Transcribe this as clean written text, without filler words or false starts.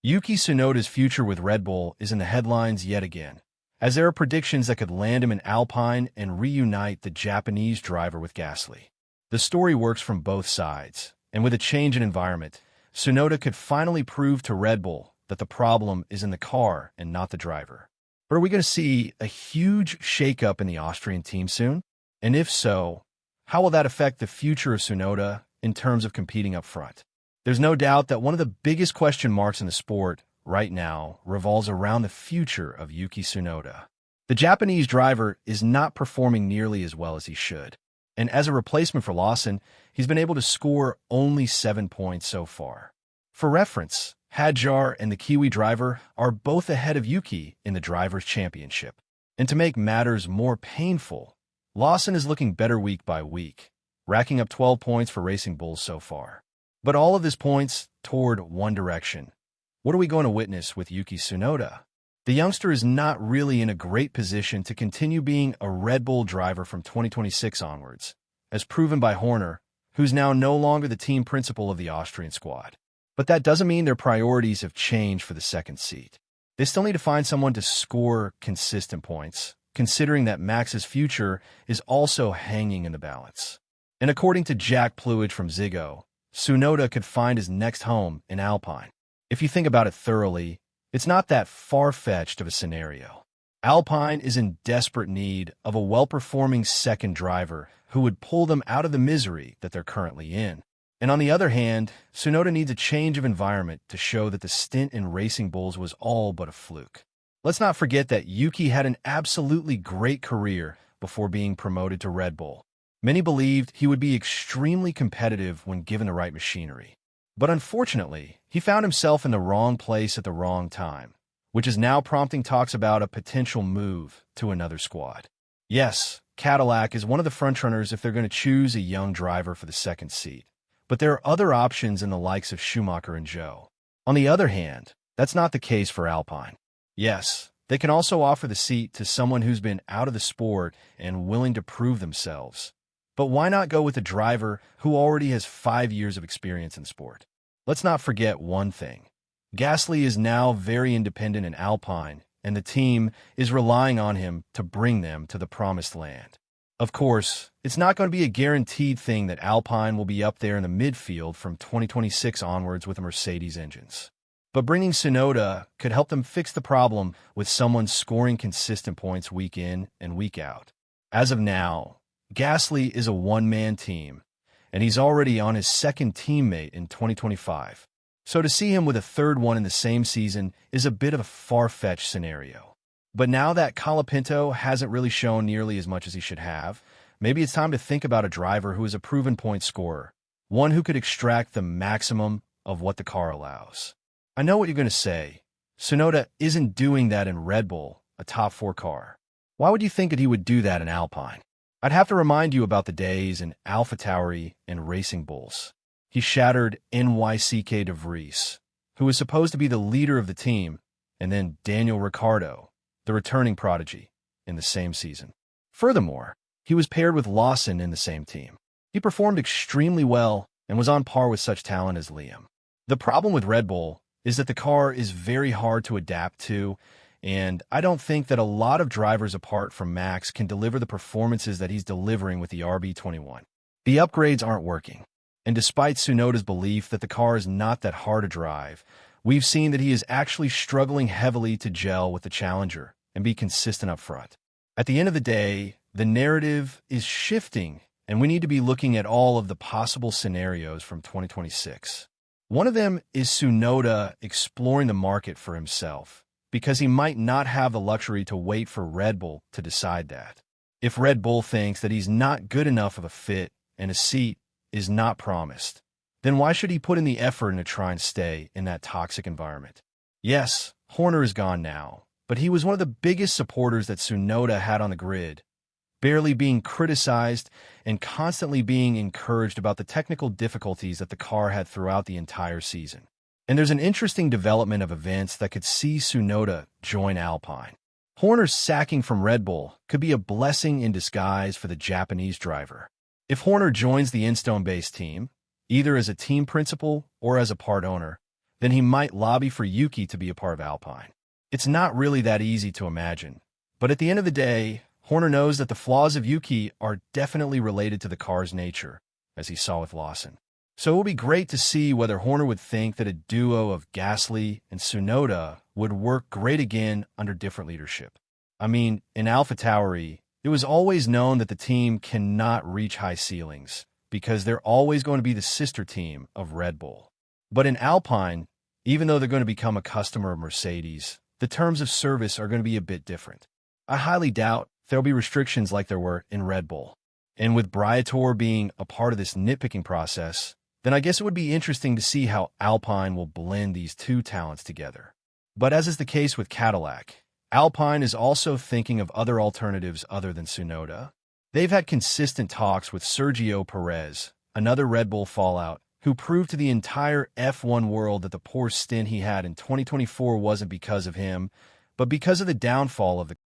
Yuki Tsunoda's future with Red Bull is in the headlines yet again, as there are predictions that could land him in Alpine and reunite the Japanese driver with Gasly. The story works from both sides, and with a change in environment, Tsunoda could finally prove to Red Bull that the problem is in the car and not the driver. But are we going to see a huge shakeup in the Austrian team soon? And if so, how will that affect the future of Tsunoda in terms of competing up front? There's no doubt that one of the biggest question marks in the sport right now revolves around the future of Yuki Tsunoda. The Japanese driver is not performing nearly as well as he should, and as a replacement for Lawson, he's been able to score only 7 points so far. For reference, Hadjar and the Kiwi driver are both ahead of Yuki in the Drivers' Championship. And to make matters more painful, Lawson is looking better week by week, racking up 12 points for Racing Bulls so far. But all of this points toward one direction. What are we going to witness with Yuki Tsunoda? The youngster is not really in a great position to continue being a Red Bull driver from 2026 onwards, as proven by Horner, who's now no longer the team principal of the Austrian squad. But that doesn't mean their priorities have changed for the second seat. They still need to find someone to score consistent points, considering that Max's future is also hanging in the balance. And according to Jack Pluidge from Ziggo, Tsunoda could find his next home in Alpine. If you think about it thoroughly, it's not that far-fetched of a scenario. Alpine is in desperate need of a well-performing second driver who would pull them out of the misery that they're currently in. And on the other hand, Tsunoda needs a change of environment to show that the stint in Racing Bulls was all but a fluke. Let's not forget that Yuki had an absolutely great career before being promoted to Red Bull. Many believed he would be extremely competitive when given the right machinery. But unfortunately, he found himself in the wrong place at the wrong time, which is now prompting talks about a potential move to another squad. Yes, Cadillac is one of the frontrunners if they're going to choose a young driver for the second seat. But there are other options in the likes of Schumacher and Zhou. On the other hand, that's not the case for Alpine. Yes, they can also offer the seat to someone who's been out of the sport and willing to prove themselves. But why not go with a driver who already has 5 years of experience in sport? Let's not forget one thing. Gasly is now very independent in Alpine, and the team is relying on him to bring them to the promised land. Of course, it's not going to be a guaranteed thing that Alpine will be up there in the midfield from 2026 onwards with the Mercedes engines. But bringing Tsunoda could help them fix the problem with someone scoring consistent points week in and week out. As of now, Gasly is a one-man team, and he's already on his second teammate in 2025. So to see him with a third one in the same season is a bit of a far-fetched scenario. But now that Colapinto hasn't really shown nearly as much as he should have, maybe it's time to think about a driver who is a proven point scorer, one who could extract the maximum of what the car allows. I know what you're going to say. Tsunoda isn't doing that in Red Bull, a top 4 car. Why would you think that he would do that in Alpine? I'd have to remind you about the days in AlphaTauri and Racing Bulls. He shattered NYCK de Vries, who was supposed to be the leader of the team, and then Daniel Ricciardo, the returning prodigy, in the same season. Furthermore, he was paired with Lawson in the same team. He performed extremely well and was on par with such talent as Liam. The problem with Red Bull is that the car is very hard to adapt to, and I don't think that a lot of drivers apart from Max can deliver the performances that he's delivering with the RB21. The upgrades aren't working, and despite Tsunoda's belief that the car is not that hard to drive, we've seen that he is actually struggling heavily to gel with the Challenger and be consistent up front. At the end of the day, the narrative is shifting, and we need to be looking at all of the possible scenarios from 2026. One of them is Tsunoda exploring the market for himself, because he might not have the luxury to wait for Red Bull to decide that. If Red Bull thinks that he's not good enough of a fit and a seat is not promised, then why should he put in the effort to try and stay in that toxic environment? Yes, Horner is gone now, but he was one of the biggest supporters that Tsunoda had on the grid, barely being criticized and constantly being encouraged about the technical difficulties that the car had throughout the entire season. And there's an interesting development of events that could see Tsunoda join Alpine. Horner's sacking from Red Bull could be a blessing in disguise for the Japanese driver. If Horner joins the Instone-based team, either as a team principal or as a part owner, then he might lobby for Yuki to be a part of Alpine. It's not really that easy to imagine. But at the end of the day, Horner knows that the flaws of Yuki are definitely related to the car's nature, as he saw with Lawson. So it will be great to see whether Horner would think that a duo of Gasly and Tsunoda would work great again under different leadership. I mean, in AlphaTauri, it was always known that the team cannot reach high ceilings because they're always going to be the sister team of Red Bull. But in Alpine, even though they're going to become a customer of Mercedes, the terms of service are going to be a bit different. I highly doubt there'll be restrictions like there were in Red Bull. And with Briatore being a part of this nitpicking process, then I guess it would be interesting to see how Alpine will blend these two talents together. But as is the case with Cadillac, Alpine is also thinking of other alternatives other than Tsunoda. They've had consistent talks with Sergio Perez, another Red Bull fallout, who proved to the entire F1 world that the poor stint he had in 2024 wasn't because of him, but because of the downfall of the